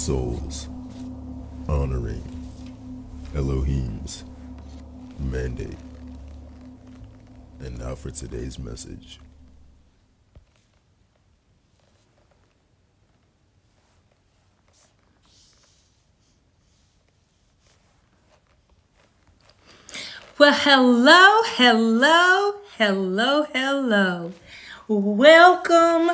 souls honoring Elohim's mandate. And now for today's message. Well, hello. Welcome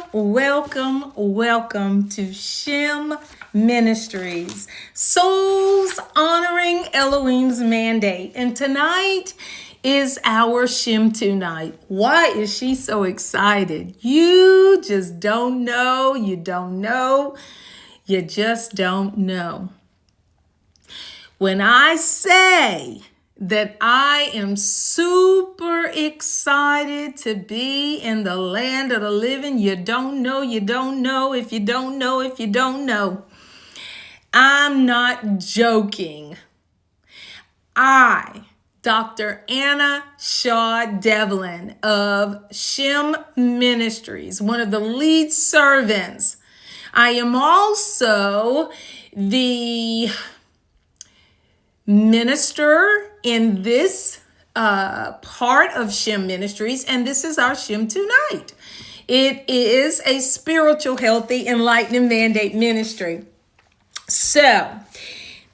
to SHEM Ministries, Souls Honoring Elohim's Mandate. And tonight is our SHEM 2 night. Why is she so excited? You just don't know. You just don't know. When I say that I am super excited to be in the land of the living, you don't know if you don't know. I'm not joking. I, Dr. Anna Shaw Devlin of SHEM Ministries, one of the lead servants. I am also the minister in this part of SHEM Ministries, and this is our SHEM 2 night. It is a spiritual, healthy, enlightening mandate ministry. So,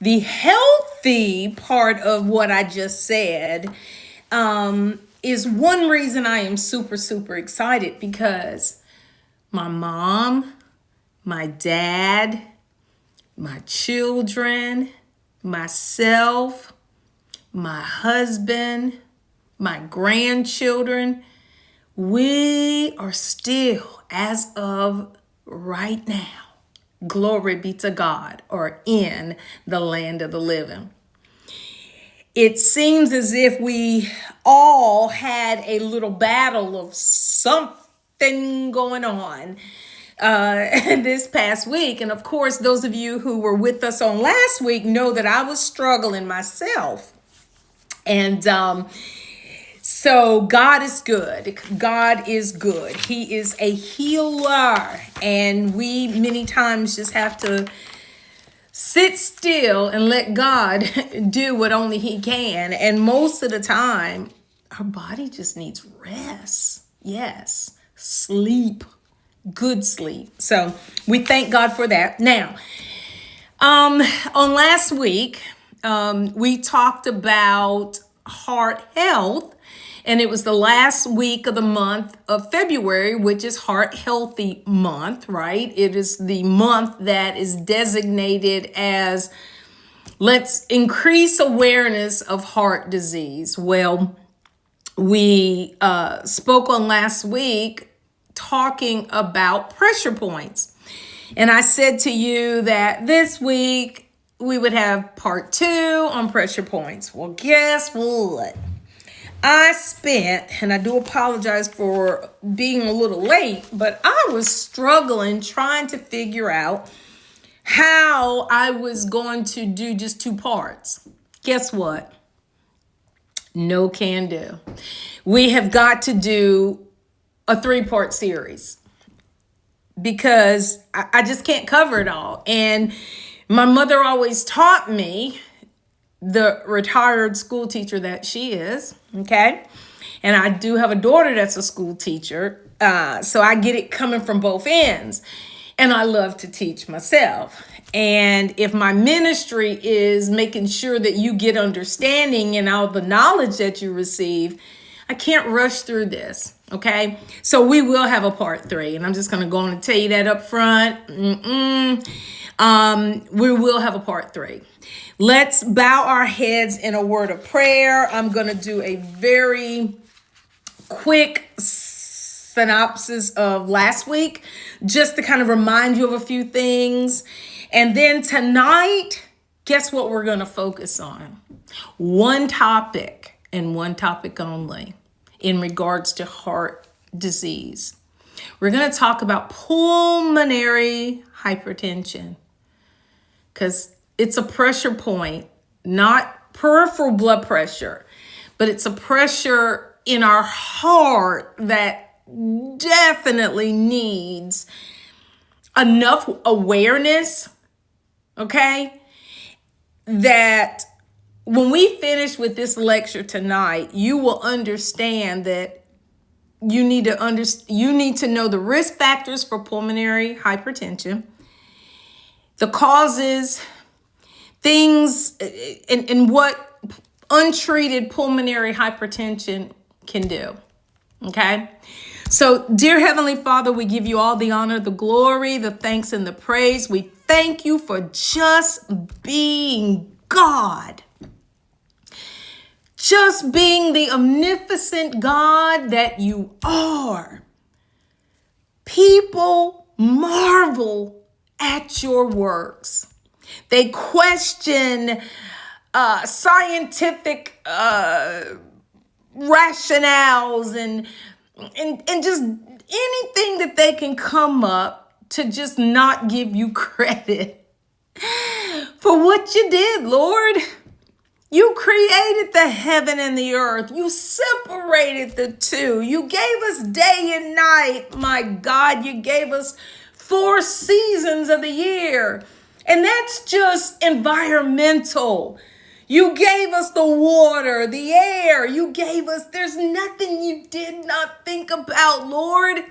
the healthy part of what I just said is one reason I am super excited, because my mom, my dad, my children, myself, my husband, my grandchildren, we are still, as of right now, glory be to God, or in the land of the living. It seems as if we all had a little battle of something going on this past week. And of course, those of you who were with us on last week know that I was struggling myself. And so God is good. God is good. He is a healer. And we many times just have to sit still and let God do what only He can. And most of the time, our body just needs rest. Yes, sleep. Good sleep. So we thank God for that. Now, on last week, we talked about heart health, and it was the last week of the month of February, which is Heart Healthy Month, right? It is the month that is designated as let's increase awareness of heart disease. Well, we spoke on last week talking about pressure points. And I said to you that this week we would have part 2 on pressure points. Well, guess what? I spent, and I do apologize for being a little late, but I was struggling trying to figure out how I was going to do just 2 parts. Guess what? No can do. We have got to do a 3-part series, because I just can't cover it all. And my mother always taught me, the retired school teacher that she is, okay? And I do have a daughter that's a school teacher, so I get it coming from both ends. And I love to teach myself. And if my ministry is making sure that you get understanding and all the knowledge that you receive, I can't rush through this, okay? So we will have a part 3, and I'm just going to go on and tell you that up front. We will have a part 3. Let's bow our heads in a word of prayer. I'm going to do a very quick synopsis of last week, just to kind of remind you of a few things. And then tonight, guess what we're going to focus on? One topic, and one topic only, in regards to heart disease. We're going to talk about pulmonary hypertension, because it's a pressure point, not peripheral blood pressure, but it's a pressure in our heart that definitely needs enough awareness, okay? That when we finish with this lecture tonight, you will understand that you need to know the risk factors for pulmonary hypertension, the causes, things, and what untreated pulmonary hypertension can do. Okay? So, dear Heavenly Father, we give you all the honor, the glory, the thanks, and the praise. We thank you for just being God. Just being the omnipotent God that you are. People marvel at your works. They question scientific rationales and just anything that they can come up to just not give you credit for what you did, Lord. You created the heaven and the earth. You separated the two. You gave us day and night. My God, you gave us 4 seasons of the year. And that's just environmental. You gave us the water, the air. You gave us, there's nothing you did not think about, Lord.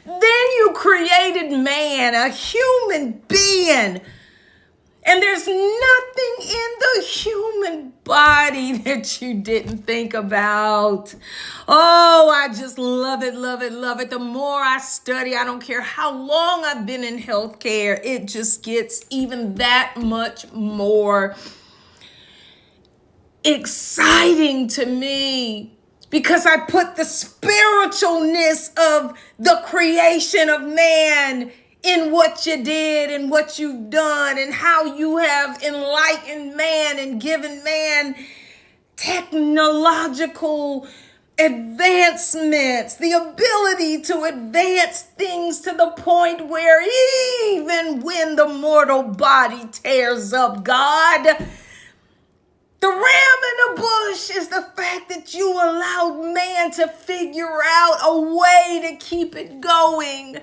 Then you created man, a human being. And there's nothing in the human body that you didn't think about. Oh, I just love it, love it, love it. The more I study, I don't care how long I've been in healthcare, it just gets even that much more exciting to me. Because I put the spiritualness of the creation of man in what you did and what you've done and how you have enlightened man and given man technological advancements, the ability to advance things to the point where even when the mortal body tears up, God, the ram in the bush is the fact that you allowed man to figure out a way to keep it going.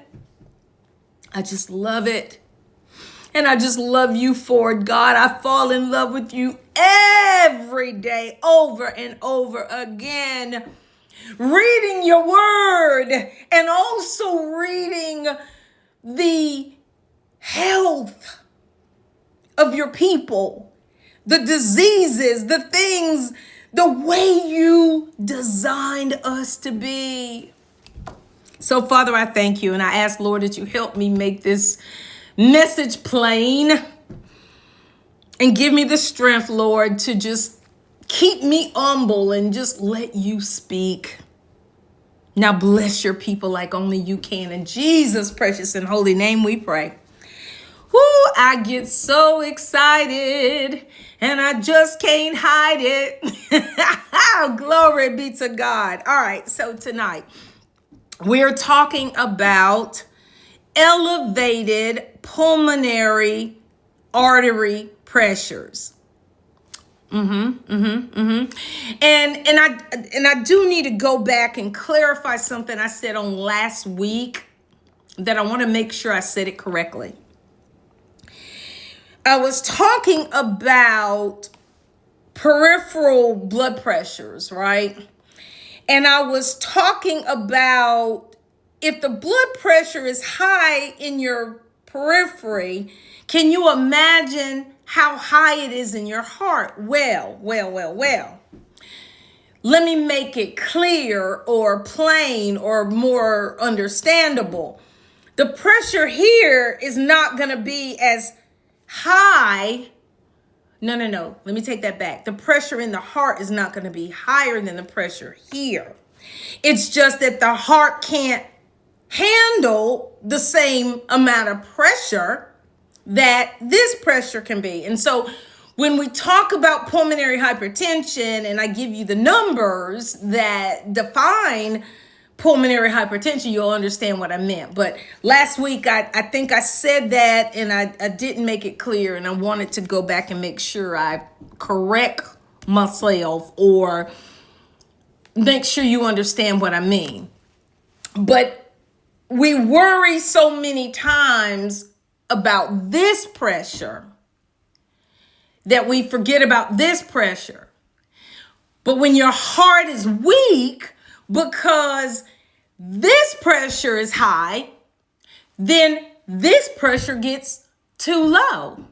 I just love it. And I just love you for it, God. I fall in love with you every day, over and over again. Reading your word and also reading the health of your people, the diseases, the things, the way you designed us to be. So, Father, I thank you, and I ask, Lord, that you help me make this message plain and give me the strength, Lord, to just keep me humble and just let you speak. Now, bless your people like only you can. In Jesus' precious and holy name we pray. Woo, I get so excited and I just can't hide it. Glory be to God. All right, so tonight, we're talking about elevated pulmonary artery pressures. And I do need to go back and clarify something I said on last week that I want to make sure I said it correctly. I was talking about peripheral blood pressures, right? And I was talking about if the blood pressure is high in your periphery, can you imagine how high it is in your heart? Well. Let me make it clear or plain or more understandable. The pressure here is not going to be as high. No. Let me take that back. The pressure in the heart is not going to be higher than the pressure here. It's just that the heart can't handle the same amount of pressure that this pressure can be. And so when we talk about pulmonary hypertension and I give you the numbers that define pulmonary hypertension, you'll understand what I meant. But last week, I think I said that and I didn't make it clear, and I wanted to go back and make sure I correct myself or make sure you understand what I mean. But we worry so many times about this pressure, that we forget about this pressure. But when your heart is weak because this pressure is high, then this pressure gets too low.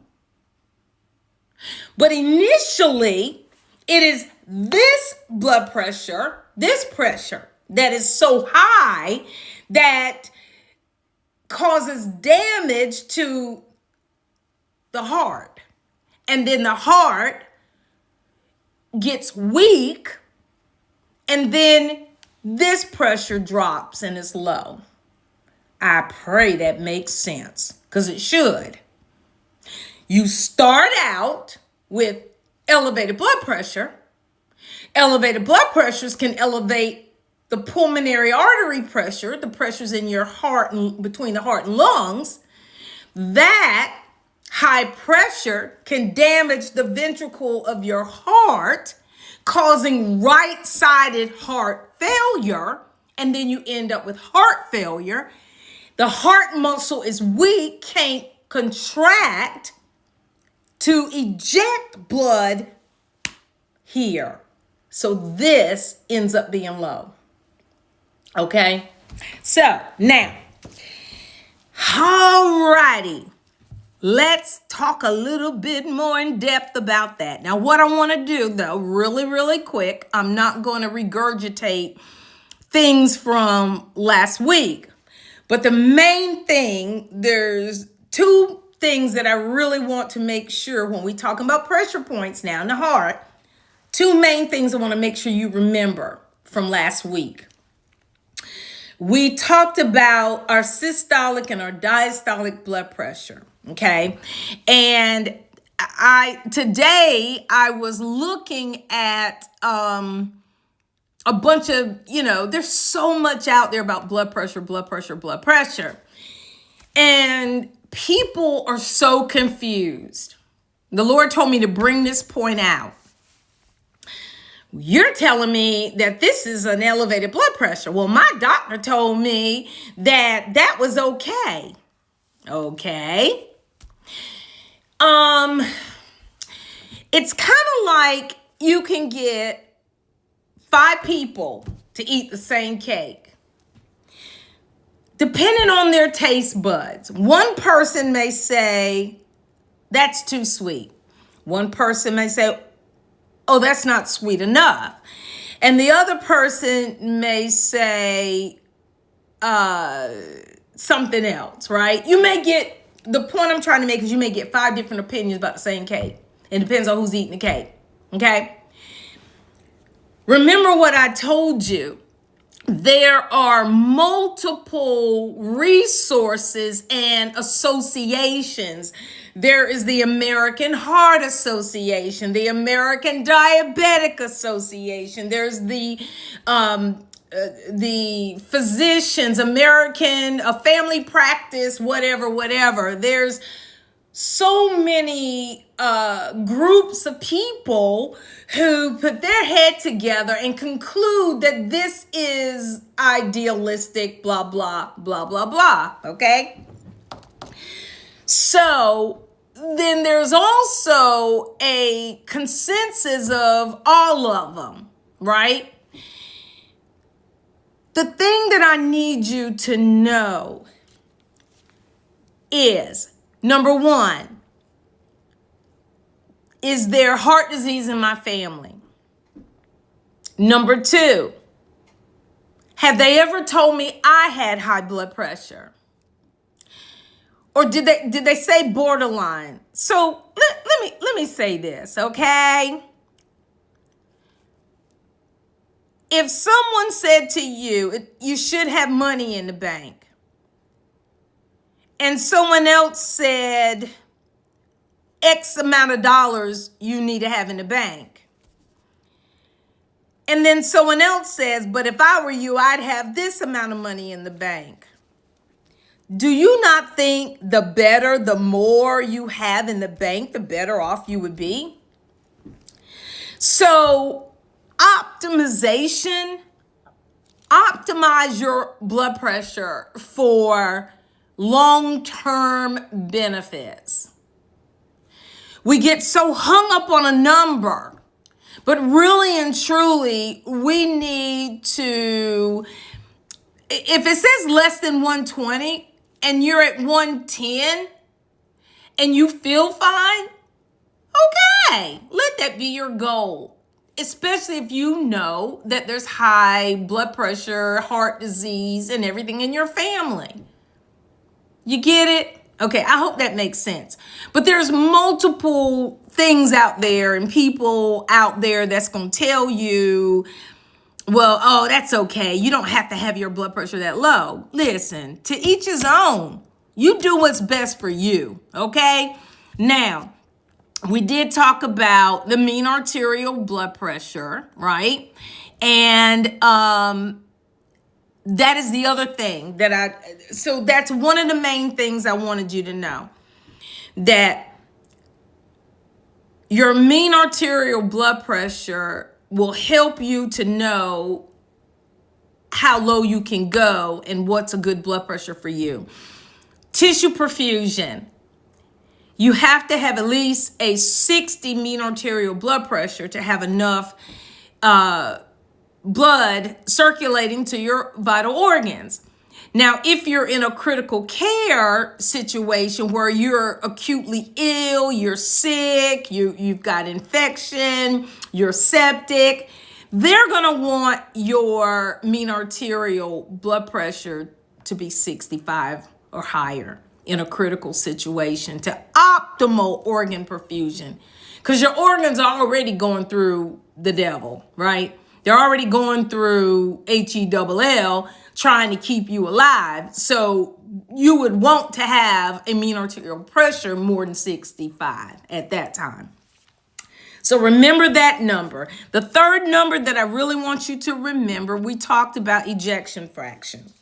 But initially, it is this blood pressure, this pressure that is so high that causes damage to the heart. And then the heart gets weak, and then this pressure drops and is low. I pray that makes sense, because it should. You start out with elevated blood pressure. Elevated blood pressures can elevate the pulmonary artery pressure, the pressures in your heart and between the heart and lungs. That high pressure can damage the ventricle of your heart, causing right-sided heart failure, and then you end up with heart failure. The heart muscle is weak, can't contract to eject blood here. So this ends up being low. Okay? So now, alrighty. Let's talk a little bit more in depth about that. Now, what I want to do, though, really, really quick, I'm not going to regurgitate things from last week. But the main thing, there's two things that I really want to make sure when we talk about pressure points now in the heart. Two main things I want to make sure you remember from last week. We talked about our systolic and our diastolic blood pressure, okay? And today I was looking at a bunch of, there's so much out there about blood pressure. And people are so confused. The Lord told me to bring this point out. You're telling me that this is an elevated blood pressure. Well, my doctor told me that that was okay. Okay. It's kind of like you can get 5 people to eat the same cake. Depending on their taste buds, one person may say, that's too sweet. One person may say, oh, that's not sweet enough. And the other person may say something else, right? The point I'm trying to make is you may get 5 different opinions about the same cake. It depends on who's eating the cake, okay? Remember what I told you. There are multiple resources and associations. There is the American Heart Association, the American Diabetic Association. There's the physicians, American Family Practice, whatever. There's so many groups of people who put their head together and conclude that this is idealistic, blah, blah, blah, blah, blah, okay? So then there's also a consensus of all of them, right? The thing that I need you to know is, number one, is there heart disease in my family? Number 2, have they ever told me I had high blood pressure? Or did they say borderline? So let me say this, okay? If someone said to you, you should have money in the bank, and someone else said X amount of dollars you need to have in the bank, and then someone else says, but if I were you, I'd have this amount of money in the bank. Do you not think the more you have in the bank, the better off you would be? So optimize your blood pressure for long-term benefits. We get so hung up on a number, but really and truly, we need to, if it says less than 120 and you're at 110 and you feel fine, okay, let that be your goal. Especially if you know that there's high blood pressure, heart disease, and everything in your family. You get it? Okay, I hope that makes sense. But there's multiple things out there and people out there that's going to tell you, well, oh, that's okay. You don't have to have your blood pressure that low. Listen, to each his own. You do what's best for you, okay? Now, we did talk about the mean arterial blood pressure, right? And that is the other thing so that's one of the main things I wanted you to know, that your mean arterial blood pressure will help you to know how low you can go and what's a good blood pressure for you. Tissue perfusion. You have to have at least a 60 mean arterial blood pressure to have enough blood circulating to your vital organs. Now, if you're in a critical care situation where you're acutely ill, you're sick, you've got infection, you're septic, they're going to want your mean arterial blood pressure to be 65 or higher in a critical situation to optimal organ perfusion, because your organs are already going through the devil, right? They're already going through HELL trying to keep you alive. So you would want to have a mean arterial pressure more than 65 at that time. So remember that number. The third number that I really want you to remember, we talked about ejection fraction.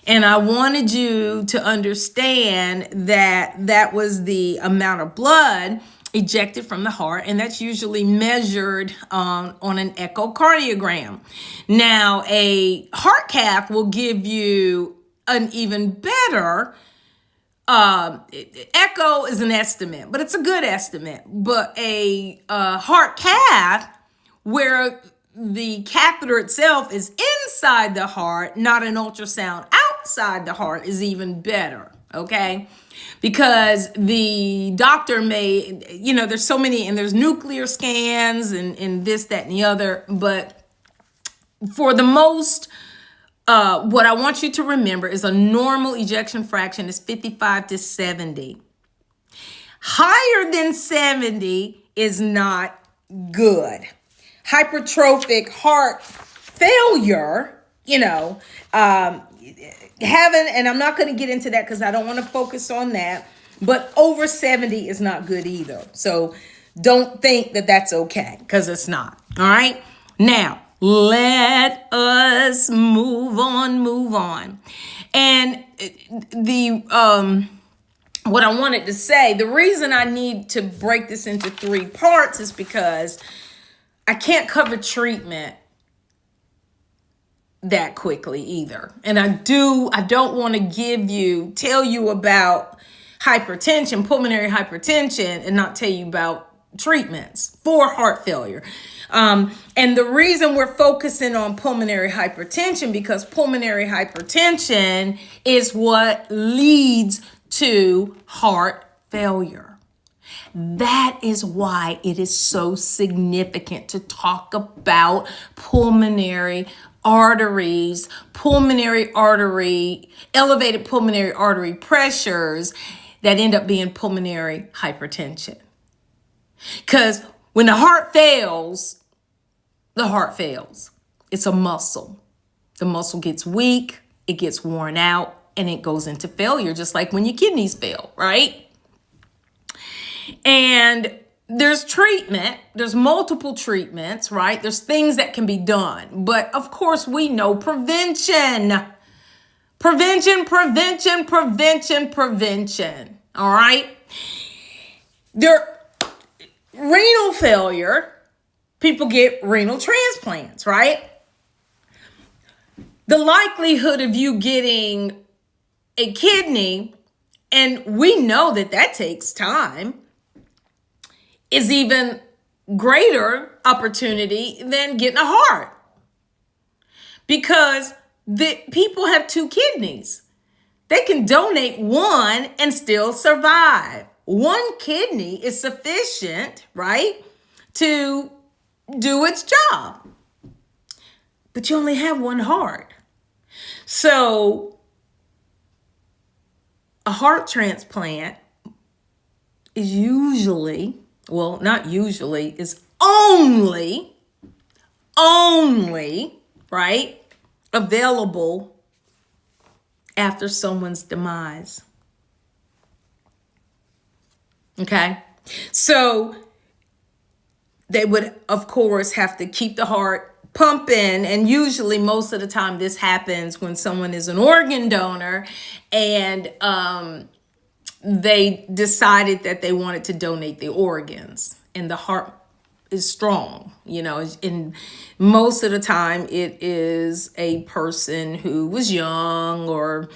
And I wanted you to understand that that was the amount of blood ejected from the heart, and that's usually measured on an echocardiogram. Now, a heart cath will give you an even better echo is an estimate, but it's a good estimate. But a heart cath, where the catheter itself is inside the heart, not an ultrasound outside the heart, is even better, okay? Because the doctor may, there's so many, and there's nuclear scans and this, that, and the other. But for the most, what I want you to remember is a normal ejection fraction is 55 to 70. Higher than 70 is not good. Hypertrophic heart failure, and I'm not going to get into that because I don't want to focus on that, but over 70 is not good either. So don't think that that's okay, because it's not. All right. Now, let us move on. And what I wanted to say, the reason I need to break this into 3 parts is because I can't cover treatment that quickly either. And I don't want to tell you about hypertension, pulmonary hypertension, and not tell you about treatments for heart failure. And the reason we're focusing on pulmonary hypertension, because pulmonary hypertension is what leads to heart failure. That is why it is so significant to talk about pulmonary arteries, elevated pulmonary artery pressures that end up being pulmonary hypertension. Because when the heart fails, It's a muscle. The muscle gets weak, it gets worn out, and it goes into failure, just like when your kidneys fail, right? And there's treatment, there's multiple treatments, right? There's things that can be done. But of course, we know prevention. All right? Renal failure, people get renal transplants, right? The likelihood of you getting a kidney, and we know that that takes time, is even greater opportunity than getting a heart, because the people have two kidneys. They can donate one and still survive. One kidney is sufficient, right, to do its job. But you only have one heart. So a heart transplant is usually, well, not usually, is only, right, available after someone's demise. Okay? So they would, of course, have to keep the heart pumping. And usually, most of the time, this happens when someone is an organ donor and they decided that they wanted to donate the organs, and the heart is strong, and most of the time it is a person who was young, or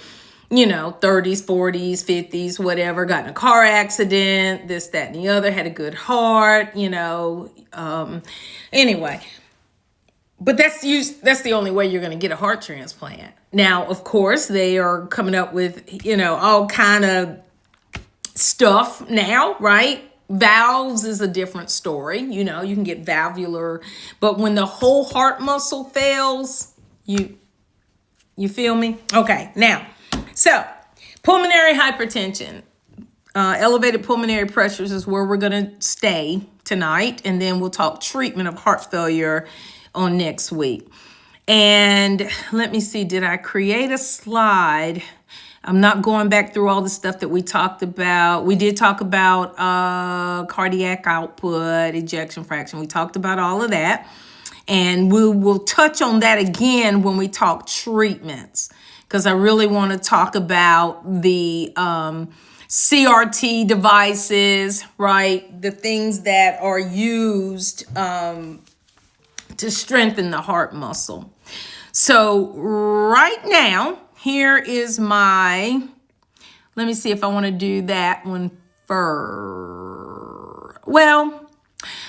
30s, 40s, 50s, whatever, got in a car accident, this, that, and the other, had a good heart, anyway. But that's the only way you're going to get a heart transplant. Now, of course, they are coming up with, all kind of stuff now, right? Valves is a different story. You can get valvular, but when the whole heart muscle fails, you feel me? Okay, now, so pulmonary hypertension, elevated pulmonary pressures is where we're going to stay tonight, and then we'll talk treatment of heart failure on next week. And let me see, did I create a slide? I'm not going back through all the stuff that we talked about. We did talk about cardiac output, ejection fraction. We talked about all of that. And we will touch on that again when we talk treatments, because I really want to talk about the CRT devices, right? The things that are used to strengthen the heart muscle. So right now, here is my, let me see if I want to do that one first. Well,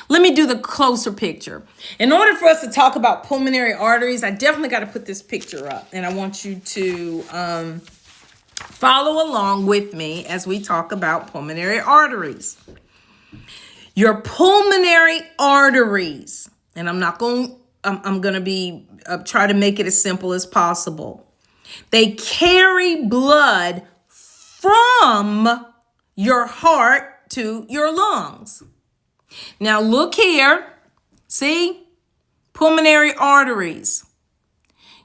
let me do the closer picture. In order for us to talk about pulmonary arteries, I definitely got to put this picture up. And I want you to follow along with me as we talk about pulmonary arteries. Your pulmonary arteries, and I'm going to be try to make it as simple as possible. They carry blood from your heart to your lungs. Now look here. See? Pulmonary arteries.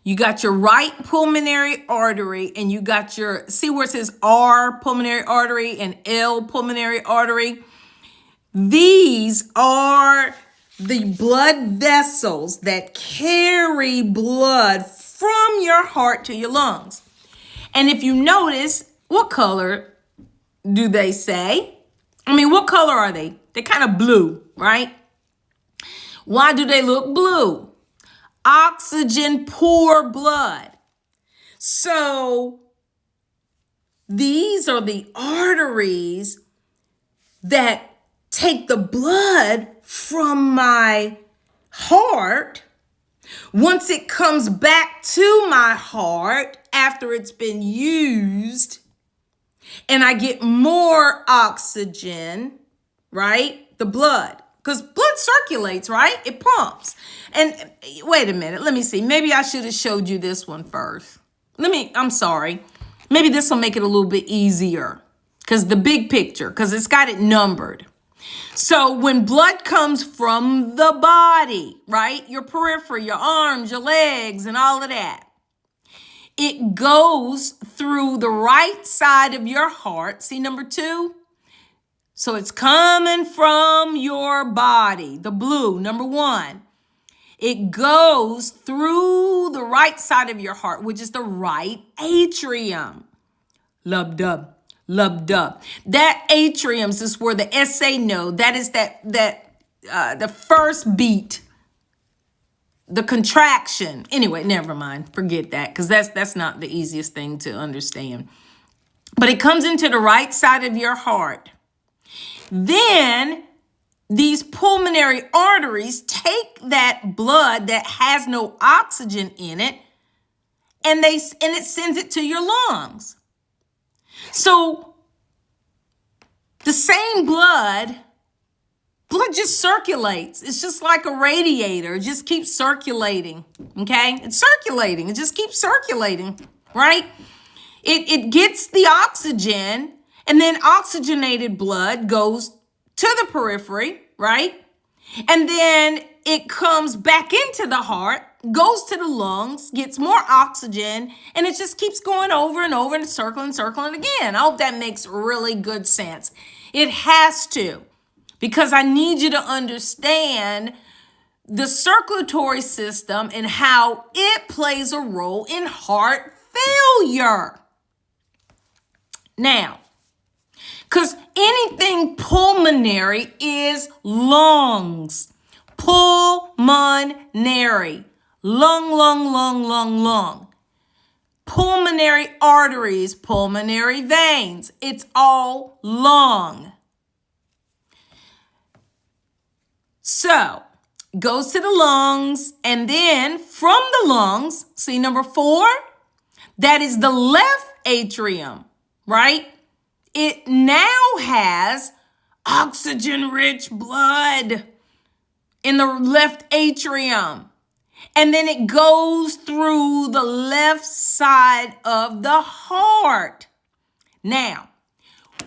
You got your right pulmonary artery, and you got your, see where it says R pulmonary artery and L pulmonary artery? These are the blood vessels that carry blood from your heart to your lungs. And if you notice, what color do they say? I mean, what color are they? They're kind of blue, right? Why do they look blue? Oxygen poor blood. So these are the arteries that take the blood from my heart. Once it comes back to my heart after it's been used, and I get more oxygen, right? The blood, because blood circulates, right? It pumps. And wait a minute, let me see. Maybe I should have showed you this one first. I'm sorry. Maybe this will make it a little bit easier, because the big picture, because it's got it numbered. So when blood comes from the body, right? Your periphery, your arms, your legs, and all of that, it goes through the right side of your heart. See number 2? So it's coming from your body, the blue, number 1. It goes through the right side of your heart, which is the right atrium. Lub-dub. That atrium is where the SA node, that is the first beat, the contraction. Anyway, never mind. Forget that, because that's not the easiest thing to understand. but it comes into the right side of your heart. Then these pulmonary arteries take that blood that has no oxygen in it, and it sends it to your lungs. So the same blood just circulates. It's just like a radiator. It just keeps circulating. Okay? It's circulating. It just keeps circulating, right? It gets the oxygen, and then oxygenated blood goes to the periphery, right? And then it comes back into the heart, goes to the lungs, gets more oxygen, and it just keeps going over and over and circling again. I hope that makes really good sense. It has to, because I need you to understand the circulatory system and how it plays a role in heart failure. Now, because anything pulmonary is lungs. Pulmonary. Lung. Pulmonary arteries, pulmonary veins. It's all lung. So, goes to the lungs, and then from the lungs, see number 4? That is the left atrium, right? It now has oxygen-rich blood in the left atrium. And then it goes through the left side of the heart. Now,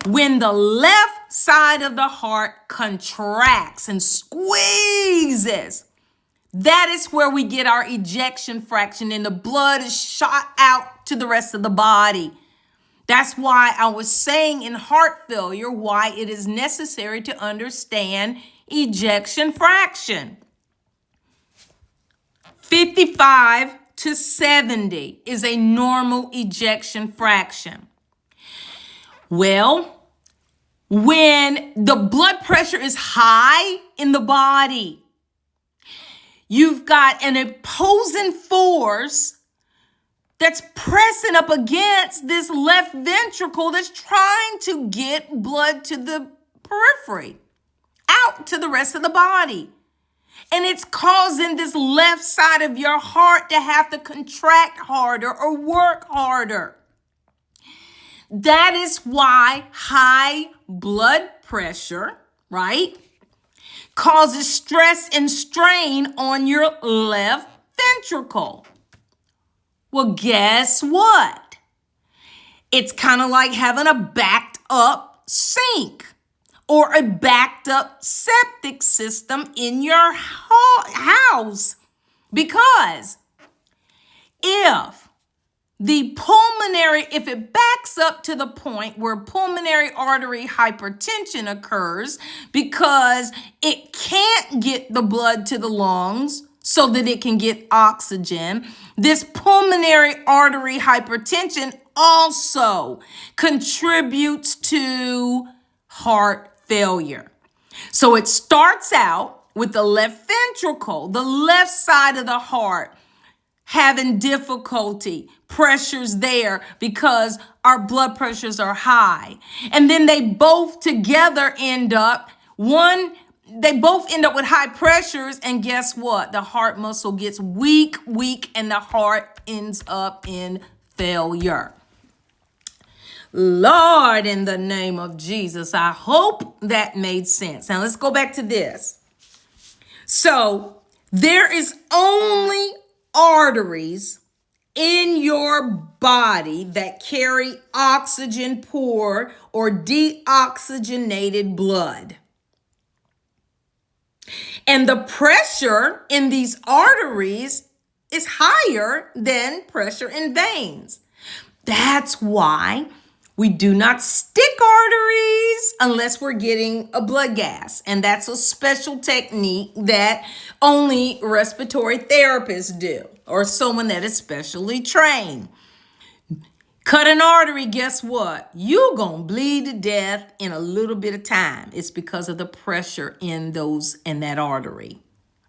when the left side of the heart contracts and squeezes, that is where we get our ejection fraction, and the blood is shot out to the rest of the body. That's why I was saying in heart failure why it is necessary to understand ejection fraction. 55 to 70 is a normal ejection fraction. Well, when the blood pressure is high in the body, you've got an opposing force that's pressing up against this left ventricle that's trying to get blood to the periphery, out to the rest of the body. And it's causing this left side of your heart to have to contract harder or work harder. That is why high blood pressure, right, causes stress and strain on your left ventricle. Well, guess what? It's kind of like having a backed up sink or a backed up septic system in your house. Because if it backs up to the point where pulmonary artery hypertension occurs because it can't get the blood to the lungs so that it can get oxygen, this pulmonary artery hypertension also contributes to heart failure. So it starts out with the left ventricle, the left side of the heart, having difficulty, pressures there because our blood pressures are high. And then they both together end up with high pressures, and guess what? The heart muscle gets weak, and the heart ends up in failure. Lord, in the name of Jesus, I hope that made sense. Now let's go back to this. So there is only arteries in your body that carry oxygen poor or deoxygenated blood. And the pressure in these arteries is higher than pressure in veins. That's why we do not stick arteries unless we're getting a blood gas. And that's a special technique that only respiratory therapists do, or someone that is specially trained. Cut an artery, guess what? You're going to bleed to death in a little bit of time. It's because of the pressure in that artery.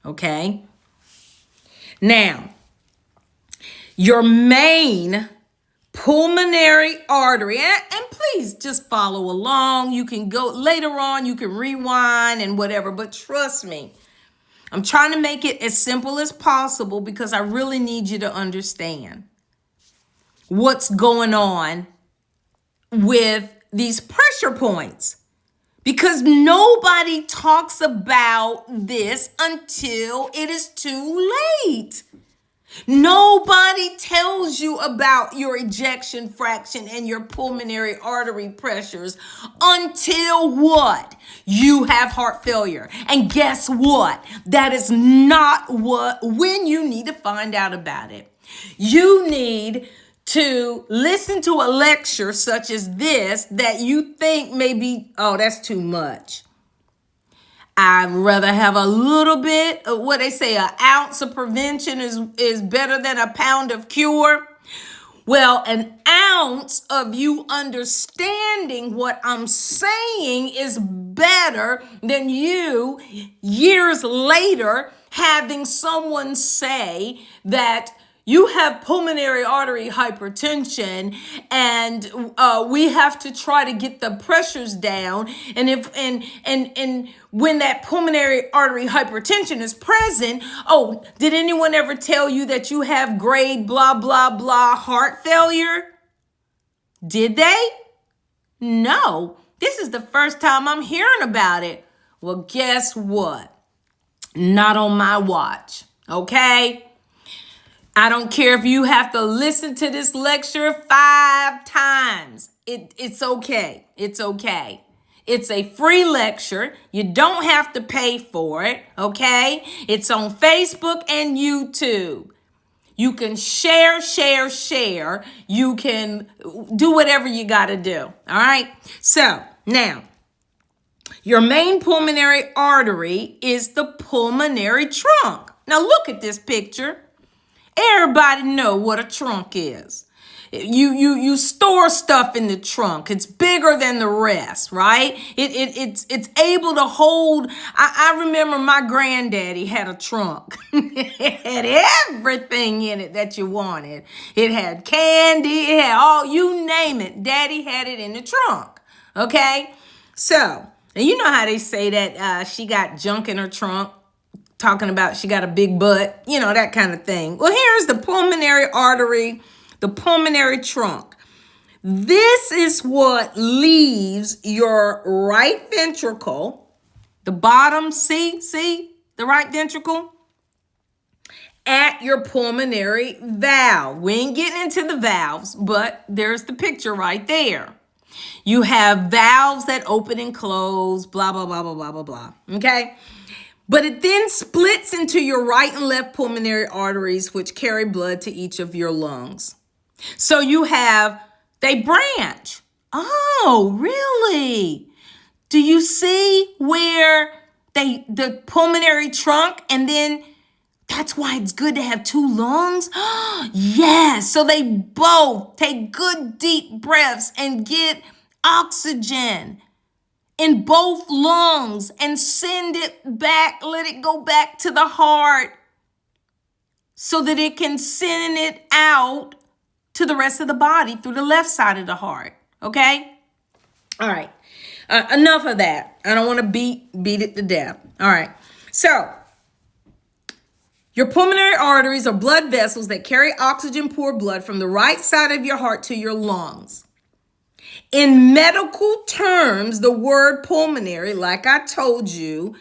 Okay? Now, your main pulmonary artery. And please just follow along. You can go later on, you can rewind and whatever, but trust me, I'm trying to make it as simple as possible because I really need you to understand what's going on with these pressure points. Because nobody talks about this until it is too late. Nobody tells you about your ejection fraction and your pulmonary artery pressures until what? You have heart failure. And guess what? That is not when you need to find out about it. You need to listen to a lecture such as this that you think maybe, oh, that's too much. I'd rather have a little bit of what they say, an ounce of prevention is better than a pound of cure. Well, an ounce of you understanding what I'm saying is better than you years later having someone say that you have pulmonary artery hypertension and we have to try to get the pressures down. And when that pulmonary artery hypertension is present, oh, did anyone ever tell you that you have grade blah, blah, blah heart failure? Did they? No. This is the first time I'm hearing about it. Well, guess what? Not on my watch, okay? I don't care if you have to listen to this lecture 5 times. It's okay. It's okay. It's a free lecture. You don't have to pay for it, okay? It's on Facebook and YouTube. You can share. You can do whatever you got to do, all right? So now, your main pulmonary artery is the pulmonary trunk. Now look at this picture. Everybody know what a trunk is. You store stuff in the trunk. It's bigger than the rest, right? It's able to hold. I remember my granddaddy had a trunk. It had everything in it that you wanted. It had candy. It had all, you name it. Daddy had it in the trunk. Okay, so and you know how they say that she got junk in her trunk. Talking about she got a big butt, you know, that kind of thing. Well, here's the pulmonary artery, the pulmonary trunk. This is what leaves your right ventricle, the bottom, see the right ventricle, at your pulmonary valve. We ain't getting into the valves, but there's the picture right there. You have valves that open and close, blah, blah, blah, blah, blah, blah, blah, okay? But it then splits into your right and left pulmonary arteries, which carry blood to each of your lungs. So they branch. Oh, really? Do you see where the pulmonary trunk, and then that's why it's good to have 2 lungs? Yes, so they both take good deep breaths and get oxygen in both lungs and send it back, let it go back to the heart so that it can send it out to the rest of the body through the left side of the heart, okay? All right, enough of that. I don't want to beat it to death. All right, so your pulmonary arteries are blood vessels that carry oxygen-poor blood from the right side of your heart to your lungs. In medical terms, the word pulmonary, like I told you,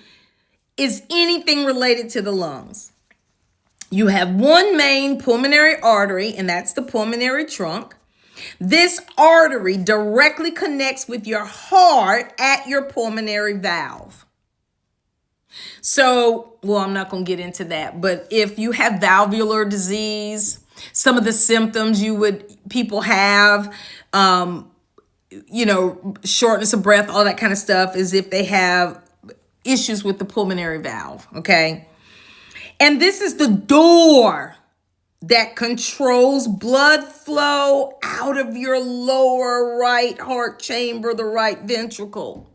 is anything related to the lungs. You have one main pulmonary artery, and that's the pulmonary trunk. This artery directly connects with your heart at your pulmonary valve. So, well, I'm not going to get into that, but if you have valvular disease, some of the symptoms people have, shortness of breath, all that kind of stuff, is if they have issues with the pulmonary valve, okay? And this is the door that controls blood flow out of your lower right heart chamber, the right ventricle.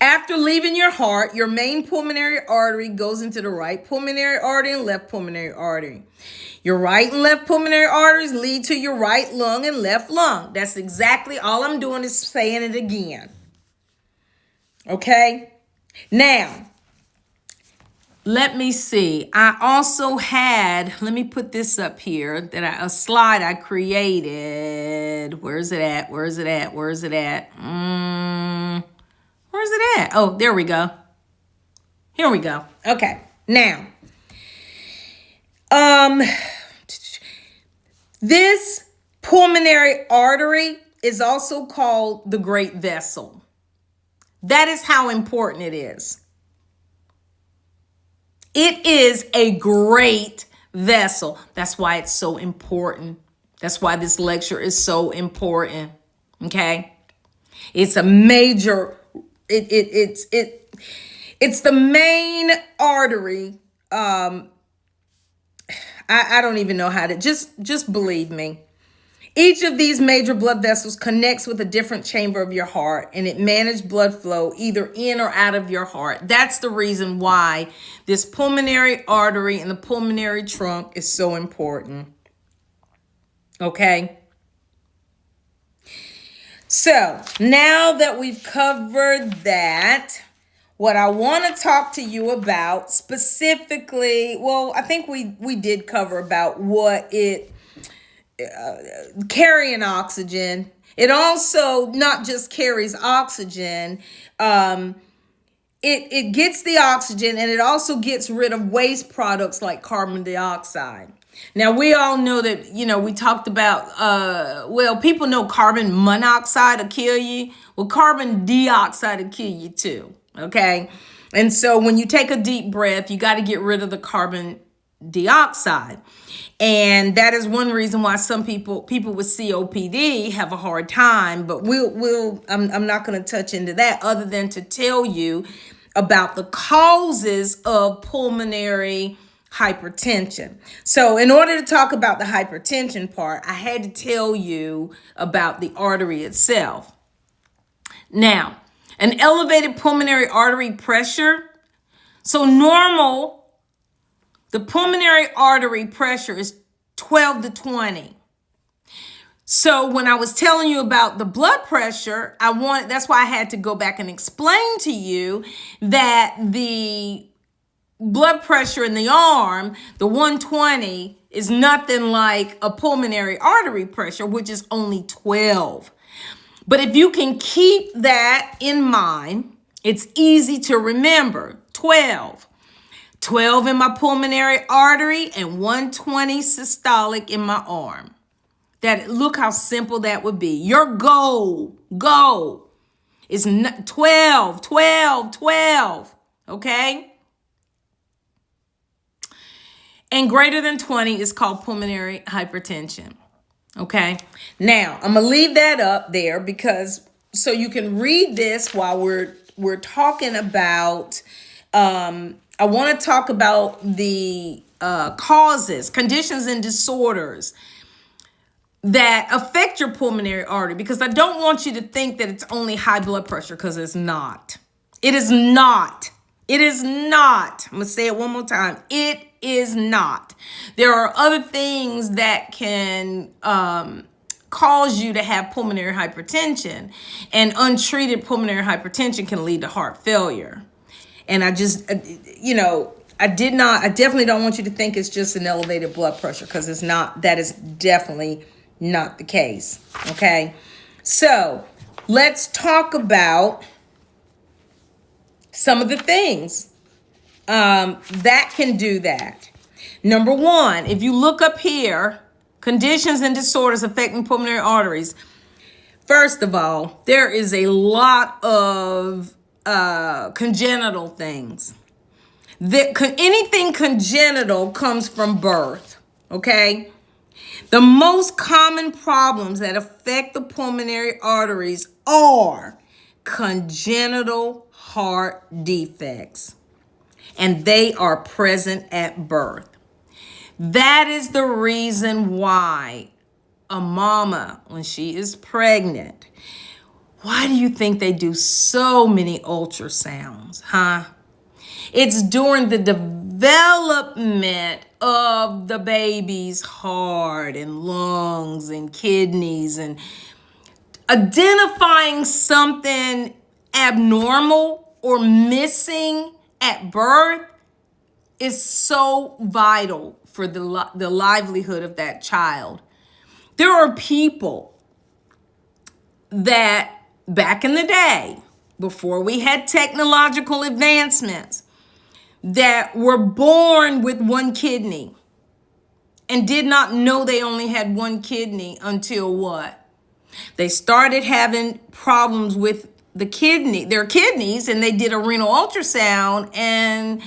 After leaving your heart, your main pulmonary artery goes into the right pulmonary artery and left pulmonary artery. Your right and left pulmonary arteries lead to your right lung and left lung. That's exactly all I'm doing is saying it again. Okay? Now, let me see. I also had, let me put this up here, a slide I created. Where's it at? Where's it at? Where's it at? Where's it at? Oh, there we go. Here we go. Okay. Now, this pulmonary artery is also called the great vessel. That is how important it is. It is a great vessel. That's why it's so important. That's why this lecture is so important. Okay? It's a major, it's the main artery. I don't even know how to, just believe me. Each of these major blood vessels connects with a different chamber of your heart, and it manages blood flow either in or out of your heart. That's the reason why this pulmonary artery and the pulmonary trunk is so important. Okay? So, now that we've covered that, what I want to talk to you about specifically, well, I think we did cover about what it carrying oxygen. It also not just carries oxygen. It gets the oxygen, and it also gets rid of waste products like carbon dioxide. Now, we all know that, we talked about, people know carbon monoxide will kill you. Well, carbon dioxide will kill you too, okay? And so when you take a deep breath, you got to get rid of the carbon dioxide. And that is one reason why some people with COPD have a hard time, but I'm not going to touch into that other than to tell you about the causes of pulmonary hypertension. So in order to talk about the hypertension part, I had to tell you about the artery itself. Now, an elevated pulmonary artery pressure. So the pulmonary artery pressure is 12 to 20. So when I was telling you about the blood pressure, that's why I had to go back and explain to you that the blood pressure in the arm, the 120, is nothing like a pulmonary artery pressure, which is only 12. But if you can keep that in mind, it's easy to remember. 12 in my pulmonary artery and 120 systolic in my arm. Look how simple that would be. Your goal is 12, okay? And greater than 20 is called pulmonary hypertension, okay? Now, I'm gonna leave that up there so you can read this while we're talking about, I want to talk about the causes, conditions, and disorders that affect your pulmonary artery, because I don't want you to think that it's only high blood pressure, because it's not. It is not. It is not. I'm going to say it one more time. It is not. There are other things that can cause you to have pulmonary hypertension, and untreated pulmonary hypertension can lead to heart failure. And I definitely don't want you to think it's just an elevated blood pressure, because it's not. That is definitely not the case. Okay. So let's talk about some of the things that can do that. Number one, if you look up here, conditions and disorders affecting pulmonary arteries. First of all, there is a lot of congenital things. Anything congenital comes from birth, okay? The most common problems that affect the pulmonary arteries are congenital heart defects, and they are present at birth. That is the reason why a mama, when she is pregnant, Why do you think they do so many ultrasounds, huh? It's during the development of the baby's heart and lungs and kidneys, and identifying something abnormal or missing at birth is so vital for the livelihood of that child. There are people that back in the day, before we had technological advancements, that were born with one kidney and did not know they only had one kidney until what? They started having problems with their kidneys, and they did a renal ultrasound and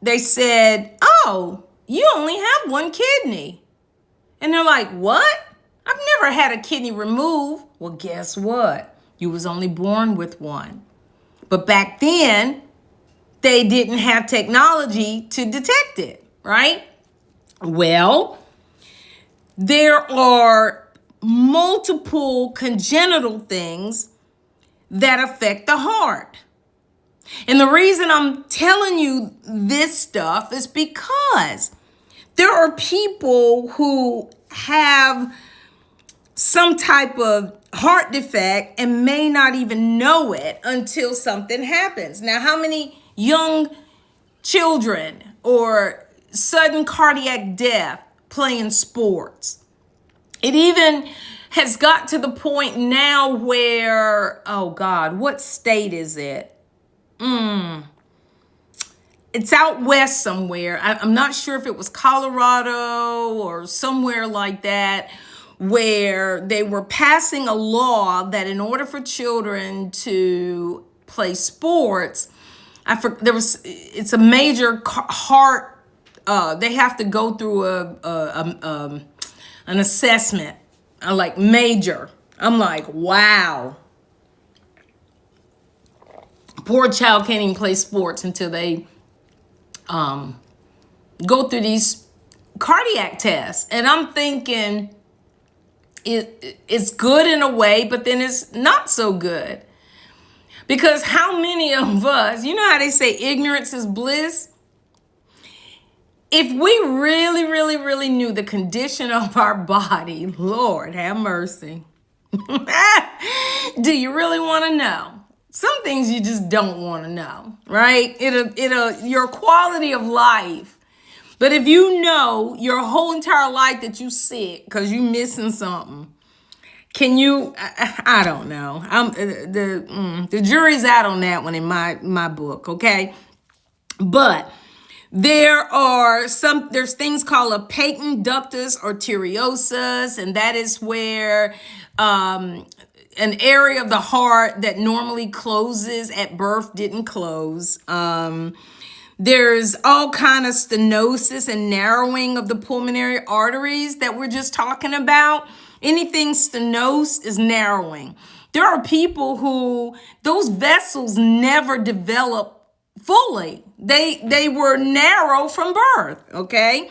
they said, "Oh, you only have one kidney." And they're like, "What? I've never had a kidney removed." Well, guess what? You was only born with one. But back then, they didn't have technology to detect it, right? Well, there are multiple congenital things that affect the heart. And the reason I'm telling you this stuff is because there are people who have some type of heart defect and may not even know it until something happens. Now, how many young children or sudden cardiac death playing sports? It even has got to the point now where, oh God, what state is it? It's out west somewhere. I'm not sure if it was Colorado or somewhere like that, where they were passing a law that in order for children to play sports, it's a major heart. They have to go through an assessment, like major. I'm like, wow. Poor child can't even play sports until they go through these cardiac tests. And I'm thinking it's good in a way, but then it's not so good. Because how many of us, you know how they say ignorance is bliss? If we really, really, really knew the condition of our body, Lord have mercy. Do you really want to know? Some things you just don't want to know, right? It'll your quality of life. But if you know your whole entire life that you sick because you missing something, can you? I don't know. The jury's out on that one in my book, okay? But there's things called a patent ductus arteriosus, and that is where an area of the heart that normally closes at birth didn't close. There's all kind of stenosis and narrowing of the pulmonary arteries that we're just talking about. Anything stenosed is narrowing. There are people who those vessels never develop fully. They were narrow from birth, okay?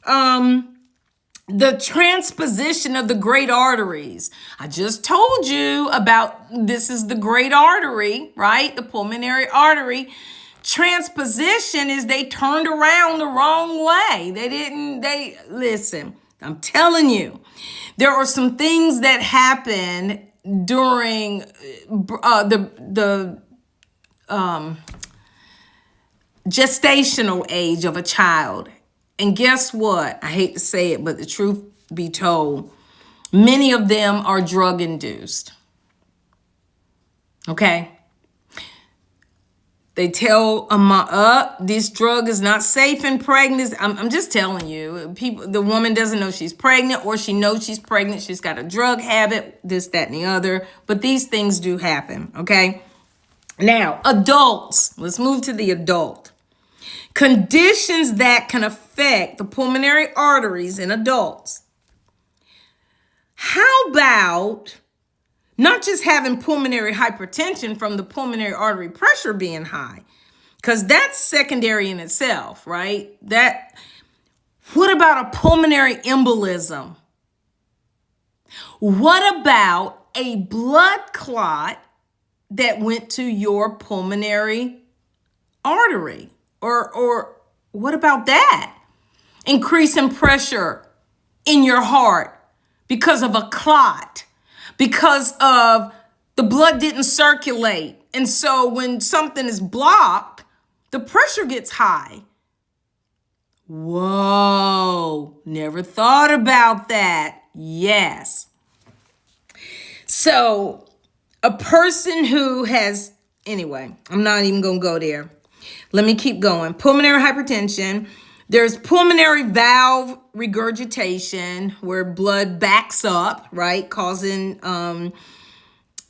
The transposition of the great arteries. I just told you about this is the great artery, right? The pulmonary artery. Transposition is they turned around the wrong way. Listen, I'm telling you, there are some things that happen during the gestational age of a child. And guess what? I hate to say it, but the truth be told, many of them are drug induced. Okay? They tell a mom, this drug is not safe in pregnancy. I'm just telling you, the woman doesn't know she's pregnant, or she knows she's pregnant. She's got a drug habit, this, that, and the other. But these things do happen, okay? Now, adults. Let's move to the adult. Conditions that can affect the pulmonary arteries in adults. How about not just having pulmonary hypertension from the pulmonary artery pressure being high, because that's secondary in itself, right? What about a pulmonary embolism? What about a blood clot that went to your pulmonary artery. Or what about that? Increase in pressure in your heart because of a clot, because of the blood didn't circulate. And so when something is blocked, the pressure gets high. Whoa, never thought about that. Yes. So a person who has, anyway, I'm not even going to go there. Let me keep going. Pulmonary hypertension. There's pulmonary valve regurgitation where blood backs up, right? Causing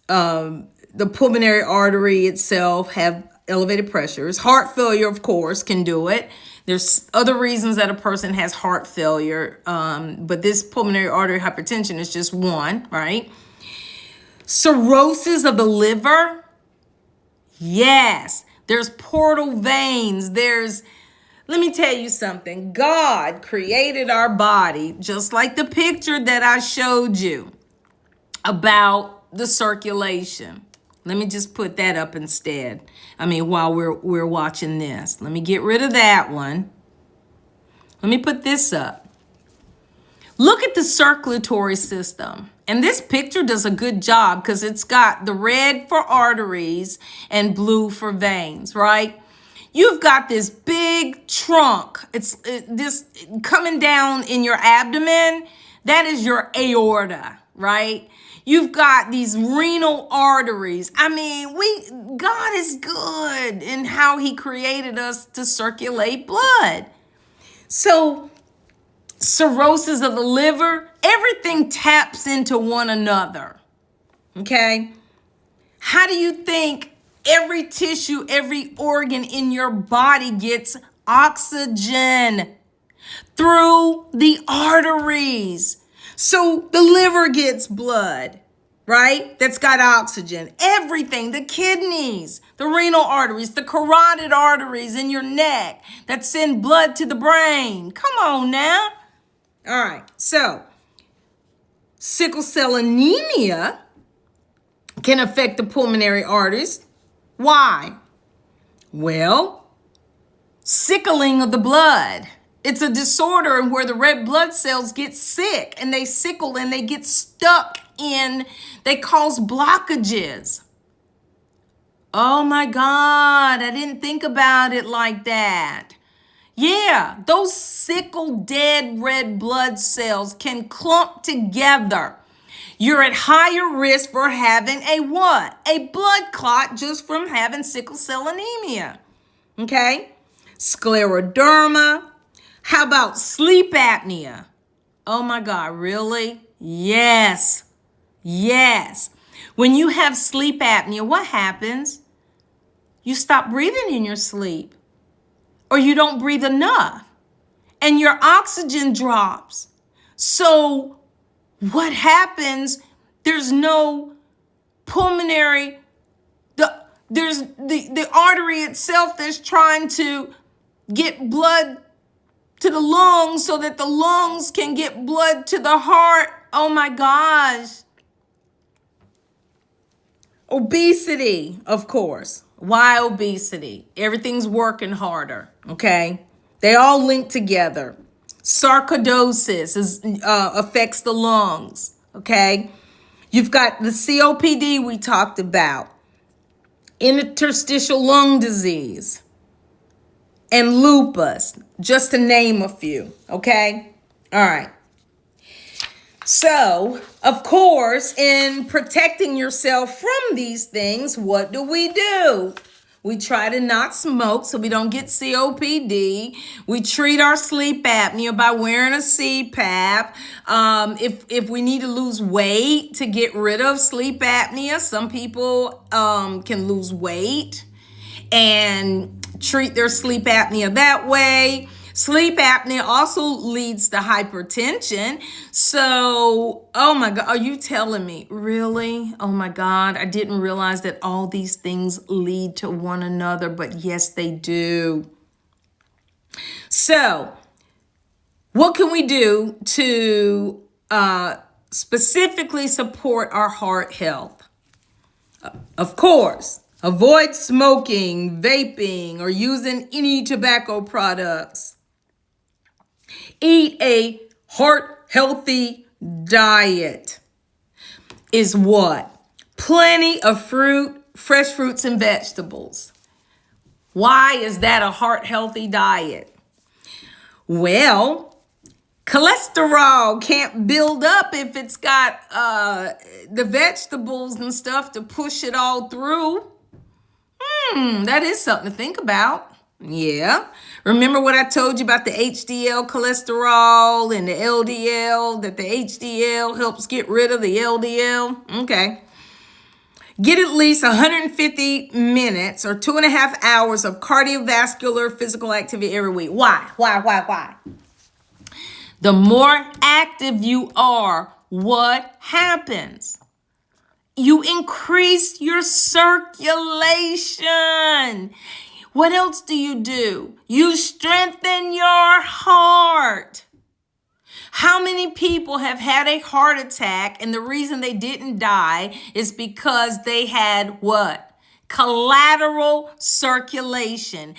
the pulmonary artery itself have elevated pressures. Heart failure, of course, can do it. There's other reasons that a person has heart failure, but this pulmonary artery hypertension is just one, right? Cirrhosis of the liver. Yes, there's portal veins. Let me tell you something. God created our body just like the picture that I showed you about the circulation. Let me just put that up instead. While we're watching this. Let me get rid of that one. Let me put this up. Look at the circulatory system. And this picture does a good job because it's got the red for arteries and blue for veins, right? You've got this big trunk. It's this coming down in your abdomen. That is your aorta, right? You've got these renal arteries. God is good in how he created us to circulate blood. So cirrhosis of the liver, everything taps into one another, okay? How do you think every tissue, every organ in your body gets oxygen? Through the arteries. So the liver gets blood, right? That's got oxygen. Everything, the kidneys, the renal arteries, the carotid arteries in your neck that send blood to the brain. Come on now. All right, so sickle cell anemia can affect the pulmonary arteries. Why? Well, sickling of the blood. It's a disorder where the red blood cells get sick and they sickle and they get stuck they cause blockages. Oh my God, I didn't think about it like that. Yeah, those sickle dead red blood cells can clump together. You're at higher risk for having a what? A blood clot just from having sickle cell anemia. Okay? Scleroderma. How about sleep apnea? Oh my God, really? Yes. Yes. When you have sleep apnea, what happens? You stop breathing in your sleep, or you don't breathe enough, and your oxygen drops. So what happens? There's no pulmonary, there's the artery itself that's trying to get blood to the lungs so that the lungs can get blood to the heart. Oh my gosh. Obesity, of course. Why obesity? Everything's working harder, okay? They all link together. Sarcoidosis affects the lungs, okay? You've got the COPD we talked about, interstitial lung disease, and lupus, just to name a few, okay? All right. So, of course, in protecting yourself from these things, what do? We try to not smoke so we don't get COPD. We treat our sleep apnea by wearing a CPAP. If we need to lose weight to get rid of sleep apnea, some people can lose weight and treat their sleep apnea that way. Sleep apnea also leads to hypertension. So, oh my God, are you telling me? Really? Oh my God, I didn't realize that all these things lead to one another, but yes, they do. So, what can we do to specifically support our heart health. Of course, avoid smoking, vaping, or using any tobacco products. Eat a heart healthy diet. Is what? Plenty of fruit, fresh fruits and vegetables. Why is that a heart healthy diet? Well, cholesterol can't build up if it's got the vegetables and stuff to push it all through. That is something to think about. Yeah. Remember what I told you about the HDL cholesterol and the LDL, that the HDL helps get rid of the LDL? Okay. Get at least 150 minutes or 2.5 hours of cardiovascular physical activity every week. Why? The more active you are, what happens? You increase your circulation. What else do? You strengthen your heart. How many people have had a heart attack and the reason they didn't die is because they had what? Collateral circulation.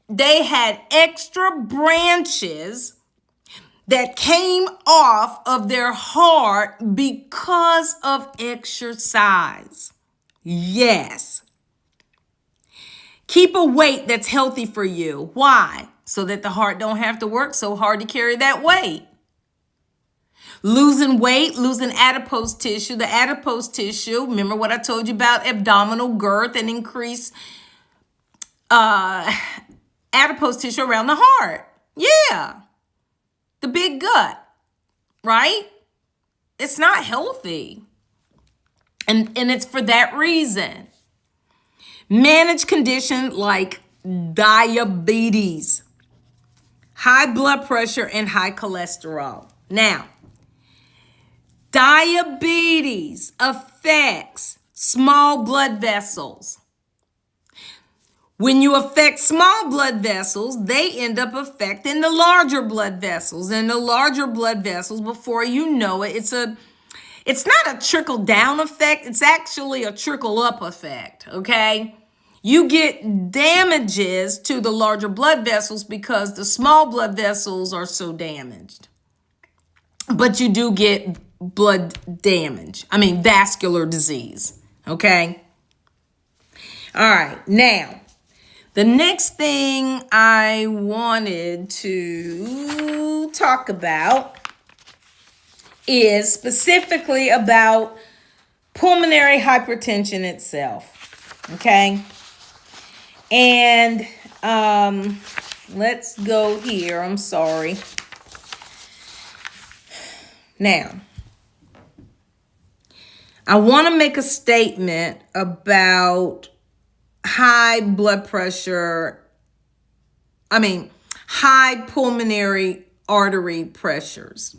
They had extra branches that came off of their heart because of exercise. Yes. Keep a weight that's healthy for you. Why? So that the heart don't have to work so hard to carry that weight. Losing weight, losing adipose tissue. The adipose tissue, remember what I told you about abdominal girth and increased adipose tissue around the heart. Yeah. The big gut, right? It's not healthy. And it's for that reason. Manage conditions like diabetes, high blood pressure, and high cholesterol. Now, diabetes affects small blood vessels. When you affect small blood vessels, they end up affecting the larger blood vessels. And the larger blood vessels, before you know it, it's not a trickle down effect. It's actually a trickle up effect, okay? You get damages to the larger blood vessels because the small blood vessels are so damaged. But you do get vascular disease, okay? All right, now, the next thing I wanted to talk about is specifically about pulmonary hypertension itself, okay? And let's go here. I'm sorry. Now, I want to make a statement about high pulmonary artery pressures.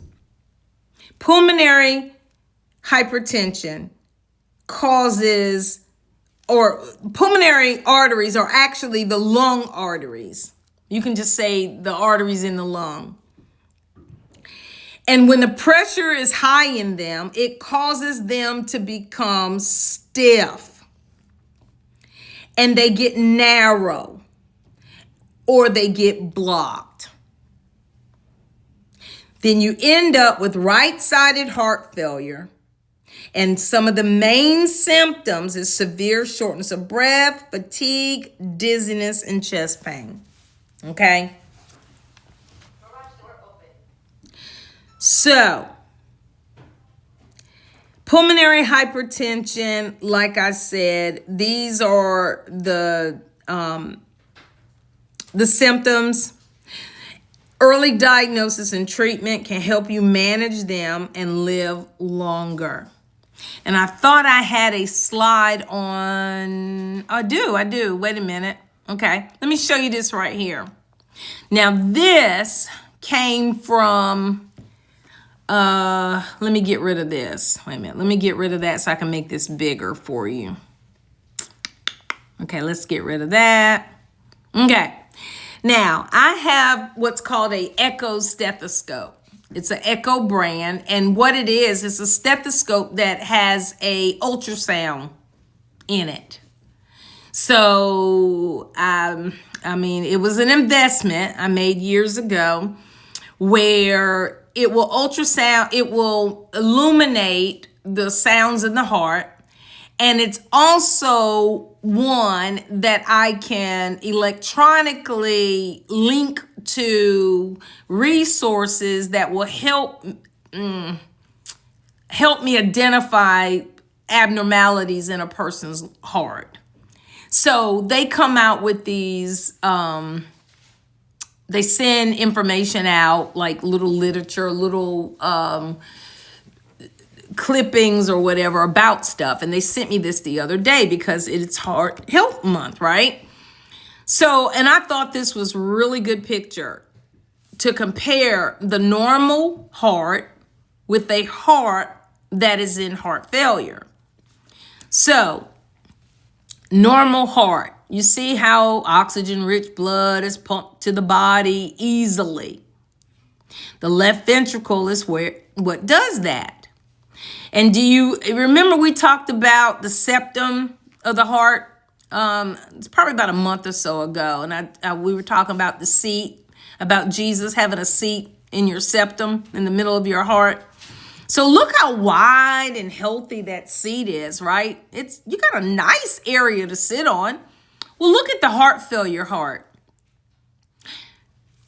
Pulmonary hypertension pulmonary arteries are actually the lung arteries. You can just say the arteries in the lung. And when the pressure is high in them, it causes them to become stiff. And they get narrow or they get blocked. Then you end up with right-sided heart failure. And some of the main symptoms is severe shortness of breath, fatigue, dizziness, and chest pain. Okay? So, pulmonary hypertension, like I said, these are the symptoms. Early diagnosis and treatment can help you manage them and live longer. And I thought I had a slide on, I do. Wait a minute. Okay, let me show you this right here. Now this came from, let me get rid of this. Wait a minute, let me get rid of that so I can make this bigger for you. Okay, let's get rid of that. Okay, now I have what's called a echo stethoscope. It's an Echo brand. And what it is, it's a stethoscope that has a ultrasound in it. So, I mean, it was an investment I made years ago where it will ultrasound, it will illuminate the sounds in the heart. And it's also one that I can electronically link to resources that will help me identify abnormalities in a person's heart. So they come out with these, they send information out, like little literature, little clippings or whatever about stuff. And they sent me this the other day because it's Heart Health Month, right? So, and I thought this was a really good picture to compare the normal heart with a heart that is in heart failure. So, normal heart, you see how oxygen-rich blood is pumped to the body easily. The left ventricle is what does that. And do you remember we talked about the septum of the heart? It's probably about a month or so ago. And we were talking about the seat, about Jesus having a seat in your septum in the middle of your heart. So look how wide and healthy that seat is, right? You got a nice area to sit on. Well, look at the heart failure heart.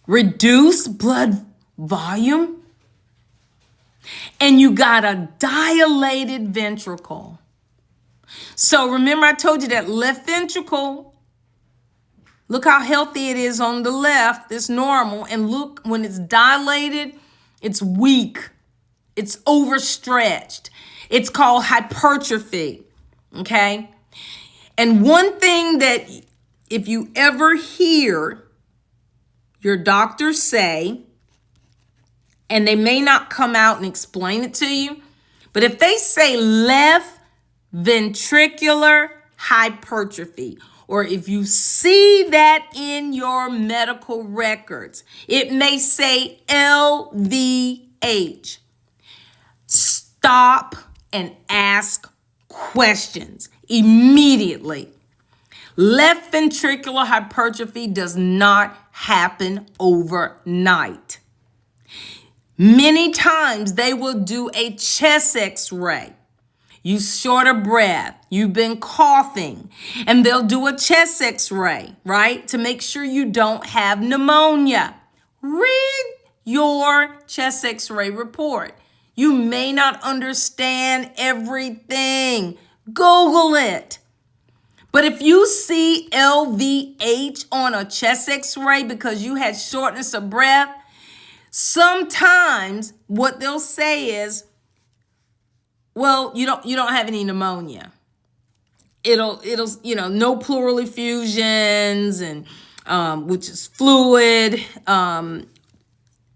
Reduced blood volume. And you got a dilated ventricle. So remember I told you that left ventricle, look how healthy it is on the left. It's normal. And look, when it's dilated, it's weak. It's overstretched. It's called hypertrophy. Okay? And one thing that if you ever hear your doctor say, and they may not come out and explain it to you, but if they say left ventricular hypertrophy, or if you see that in your medical records, it may say LVH. Stop and ask questions immediately. Left ventricular hypertrophy does not happen overnight. Many times they will do a chest x-ray. You short of breath, you've been coughing, and they'll do a chest x-ray, right? To make sure you don't have pneumonia. Read your chest x-ray report. You may not understand everything. Google it. But if you see LVH on a chest x-ray because you had shortness of breath, sometimes what they'll say is, well, you don't have any pneumonia. It'll no pleural effusions and which is fluid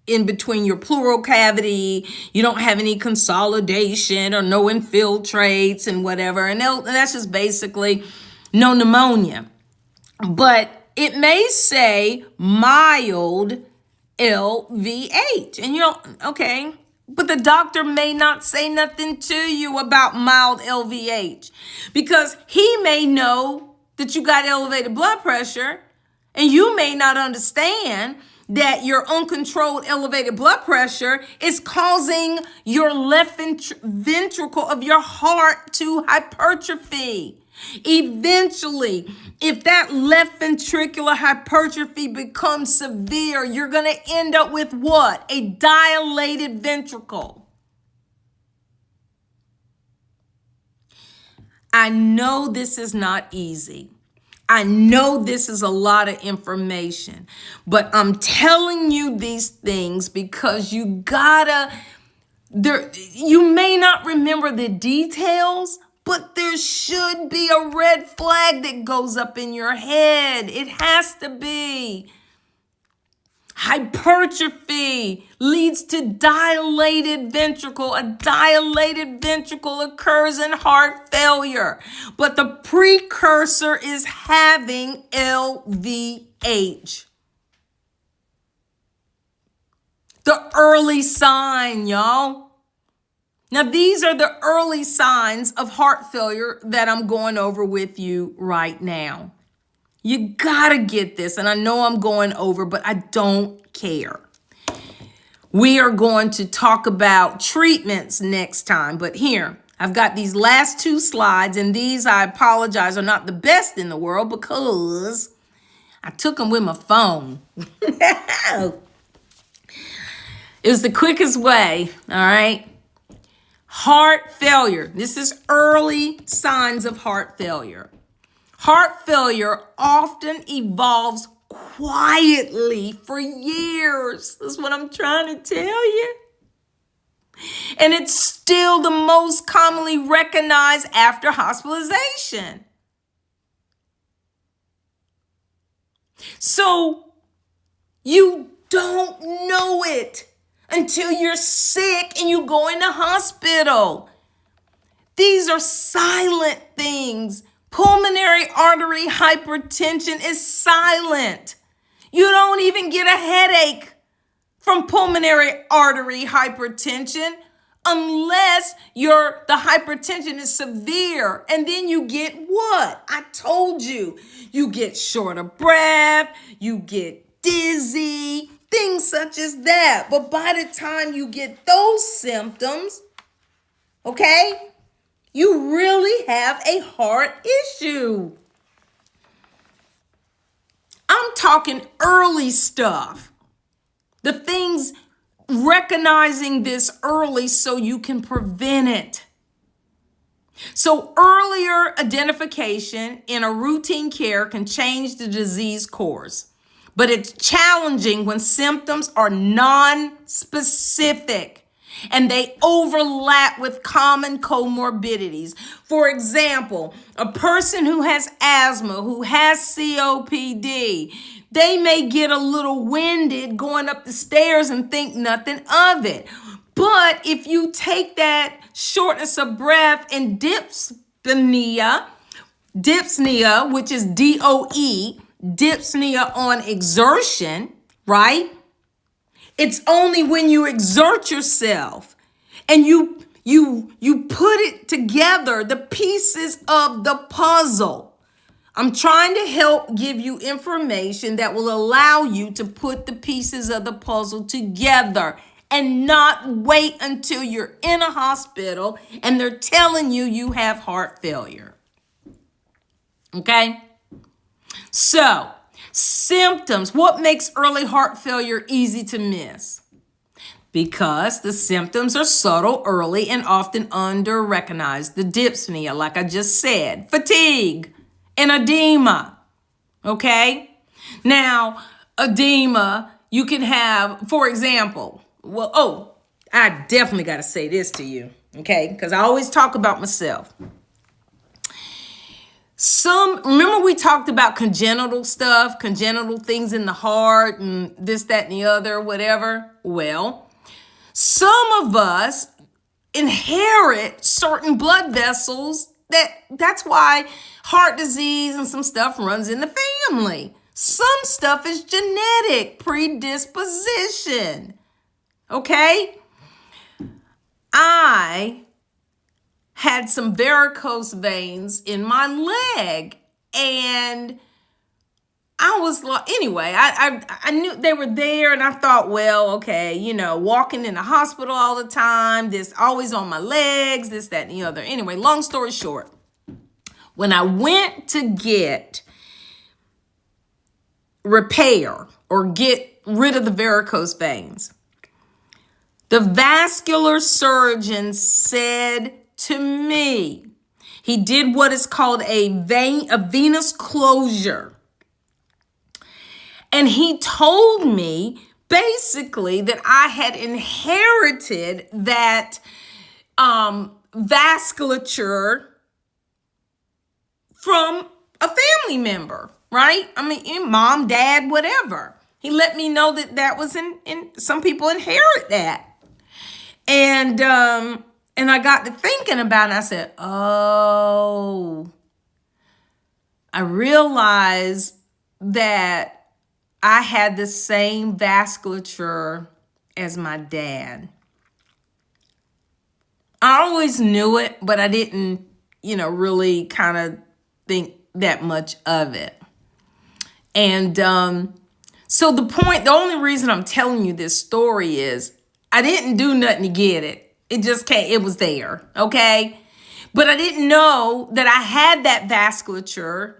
in between your pleural cavity. You don't have any consolidation or no infiltrates and whatever. And that's just basically no pneumonia. But it may say mild LVH. And okay, but the doctor may not say nothing to you about mild LVH because he may know that you got elevated blood pressure and you may not understand that your uncontrolled elevated blood pressure is causing your left ventricle of your heart to hypertrophy. Eventually, if that left ventricular hypertrophy becomes severe, you're going to end up with what? A dilated ventricle. I know this is not easy. I know this is a lot of information, but I'm telling you these things because you may not remember the details, but there should be a red flag that goes up in your head. It has to be. Hypertrophy leads to dilated ventricle. A dilated ventricle occurs in heart failure, but the precursor is having LVH. The early sign, y'all. Now, these are the early signs of heart failure that I'm going over with you right now. You gotta get this, and I know I'm going over, but I don't care. We are going to talk about treatments next time, but here, I've got these last two slides, and these, I apologize, are not the best in the world because I took them with my phone. It was the quickest way, all right? Heart failure. This is early signs of heart failure. Heart failure often evolves quietly for years. That's what I'm trying to tell you. And it's still the most commonly recognized after hospitalization. So you don't know it until you're sick and you go in the hospital. These are silent things. Pulmonary artery hypertension is silent. You don't even get a headache from pulmonary artery hypertension unless the hypertension is severe. And then you get what? I told you. You get short of breath, you get dizzy, things such as that. But by the time you get those symptoms, okay, you really have a heart issue. I'm talking early stuff. The things, recognizing this early so you can prevent it. So earlier identification in a routine care can change the disease course, but it's challenging when symptoms are non-specific and they overlap with common comorbidities. For example, a person who has asthma, who has COPD, they may get a little winded going up the stairs and think nothing of it. But if you take that shortness of breath and dyspnea, which is DOE, dyspnea on exertion, right? It's only when you exert yourself and you put it together, the pieces of the puzzle. I'm trying to help give you information that will allow you to put the pieces of the puzzle together and not wait until you're in a hospital and they're telling you have heart failure. Okay? So, symptoms. What makes early heart failure easy to miss? Because the symptoms are subtle, early, and often under-recognized. The dyspnea, like I just said, fatigue, and edema. Okay? Now, edema, you can have, for example, I definitely got to say this to you, okay? Because I always talk about myself. Remember we talked about congenital stuff, congenital things in the heart and this, that, and the other, whatever. Well, some of us inherit certain blood vessels that's why heart disease and some stuff runs in the family. Some stuff is genetic predisposition. Okay? I had some varicose veins in my leg, and I was like, anyway, I knew they were there, and I thought, well, okay, walking in the hospital all the time, this always on my legs, this, that, and the other. Anyway, long story short, when I went to get repair or get rid of the varicose veins, the vascular surgeon said to me, he did what is called a venous closure. And he told me basically that I had inherited that vasculature from a family member, right? I mean, mom, dad, whatever. He let me know that was in some people inherit that. And I got to thinking about it. I said, oh, I realized that I had the same vasculature as my dad. I always knew it, but I didn't, really kind of think that much of it. And so the only reason I'm telling you this story is I didn't do nothing to get it. It just came, it was there, okay? But I didn't know that I had that vasculature,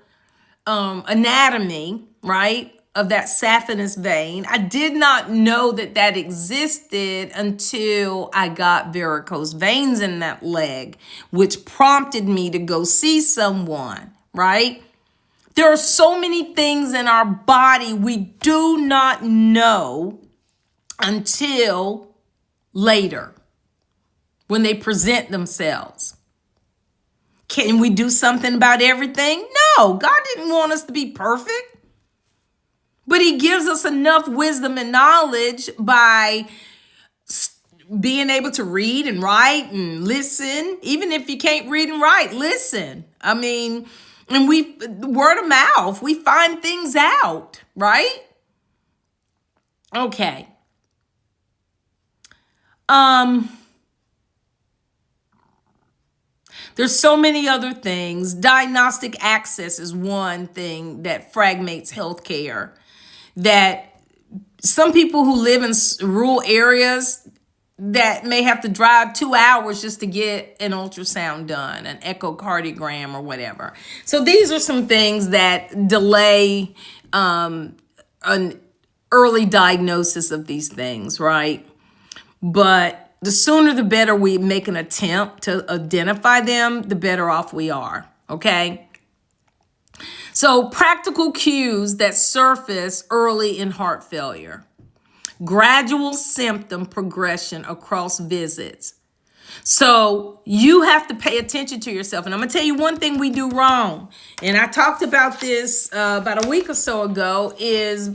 anatomy, right, of that saphenous vein. I did not know that that existed until I got varicose veins in that leg, which prompted me to go see someone, right? There are so many things in our body we do not know until later when they present themselves. Can we do something about everything? No, God didn't want us to be perfect. But he gives us enough wisdom and knowledge by being able to read and write and listen. Even if you can't read and write, listen. I mean, and word of mouth, we find things out, right? Okay. There's so many other things. Diagnostic access is one thing that fragments healthcare. That some people who live in rural areas that may have to drive 2 hours just to get an ultrasound done, an echocardiogram or whatever. So these are some things that delay an early diagnosis of these things, right? But the sooner the better we make an attempt to identify them, the better off we are, okay? So practical cues that surface early in heart failure. Gradual symptom progression across visits. So you have to pay attention to yourself. And I'm going to tell you one thing we do wrong. And I talked about this about a week or so ago is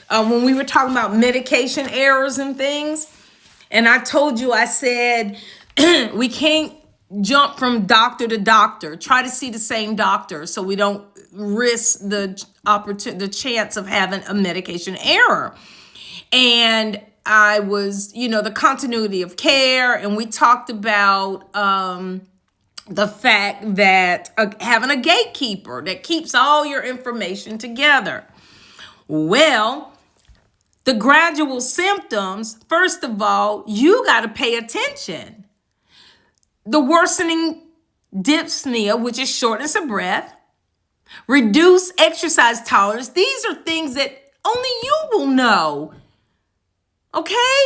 when we were talking about medication errors and things. And I told you, I said, we can't jump from doctor to doctor. Try to see the same doctor so we don't risk the chance of having a medication error. And I was, the continuity of care. And we talked about the fact that having a gatekeeper that keeps all your information together. Well, the gradual symptoms, first of all, you got to pay attention. The worsening dyspnea, which is shortness of breath, reduced exercise tolerance. These are things that only you will know. Okay?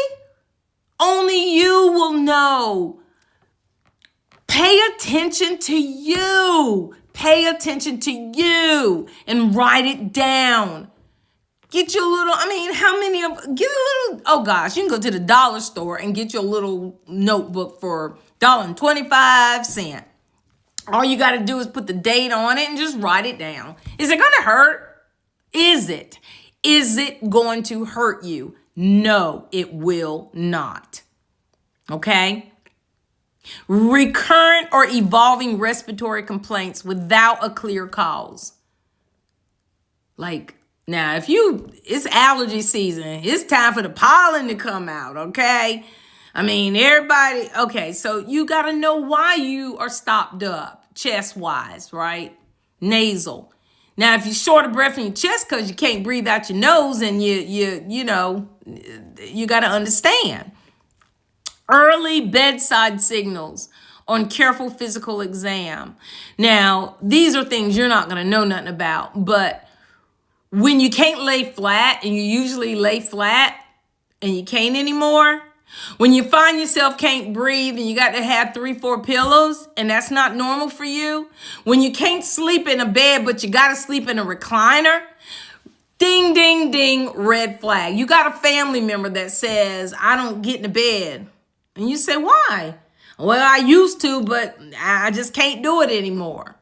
Only you will know. Pay attention to you. Pay attention to you and write it down. Get your little, oh gosh, you can go to the dollar store and get your little notebook for $1.25. All you got to do is put the date on it and just write it down. Is it going to hurt? Is it? Is it going to hurt you? No, it will not. Okay? Recurrent or evolving respiratory complaints without a clear cause. Like, now, it's allergy season. It's time for the pollen to come out, okay? Everybody, okay, so you got to know why you are stopped up, chest-wise, right? Nasal. Now, if you're short of breath in your chest because you can't breathe out your nose, and you got to understand. Early bedside signals on careful physical exam. Now, these are things you're not going to know nothing about, but when you can't lay flat, and you usually lay flat and you can't anymore, when you find yourself can't breathe and you got to have 3-4 pillows and that's not normal for you, when you can't sleep in a bed but you got to sleep in a recliner, ding, ding, ding, red flag. You got a family member that says, I don't get in the bed. And you say, why? Well, I used to, but I just can't do it anymore.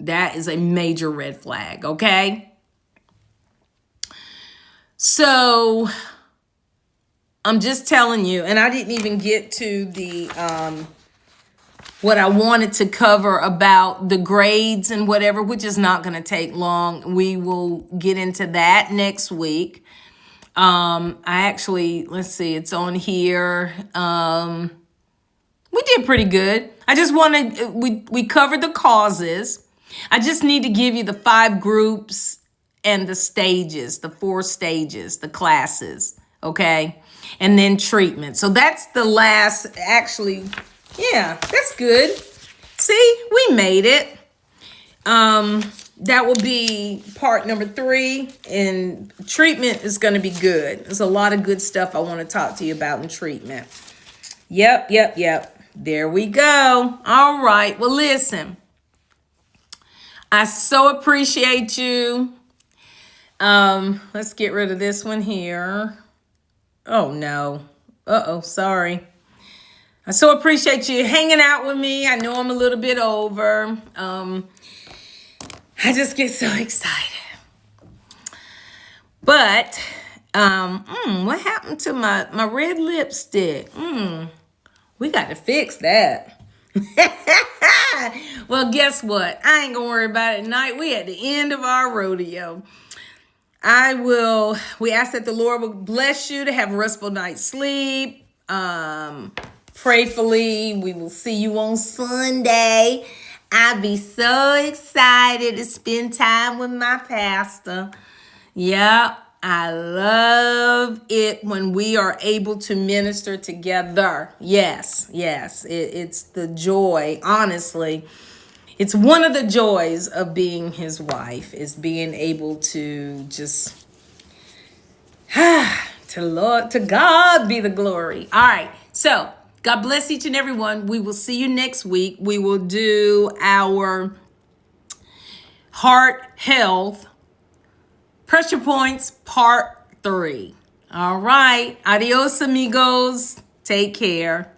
That is a major red flag, okay? So I'm just telling you, and I didn't even get to the what I wanted to cover about the grades and whatever, which is not going to take long. We will get into that next week. I actually, let's see, it's on here. We did pretty good. I just wanted, we covered the causes. I just need to give you the 5 groups and the stages, the 4 stages, the classes, okay? And then treatment. So that's the last, actually, yeah, that's good. See, we made it. That will be part number 3, and treatment is going to be good. There's a lot of good stuff I want to talk to you about in treatment. Yep. There we go. All right. Well, listen, I so appreciate you. Let's get rid of this one here. Oh, no. Sorry. I so appreciate you hanging out with me. I know I'm a little bit over. I just get so excited. But what happened to my red lipstick? We got to fix that. Well, guess what? I ain't gonna worry about it tonight. We at the end of our rodeo. We ask that the Lord will bless you to have a restful night's sleep. Prayfully, we will see you on Sunday. I'll be so excited to spend time with my pastor. Yeah, I love it when we are able to minister together. Yes, it's the joy, honestly. It's one of the joys of being his wife, is being able to just, to God be the glory. All right, so God bless each and every one. We will see you next week. We will do our heart health pressure points part 3. All right. Adios, amigos. Take care.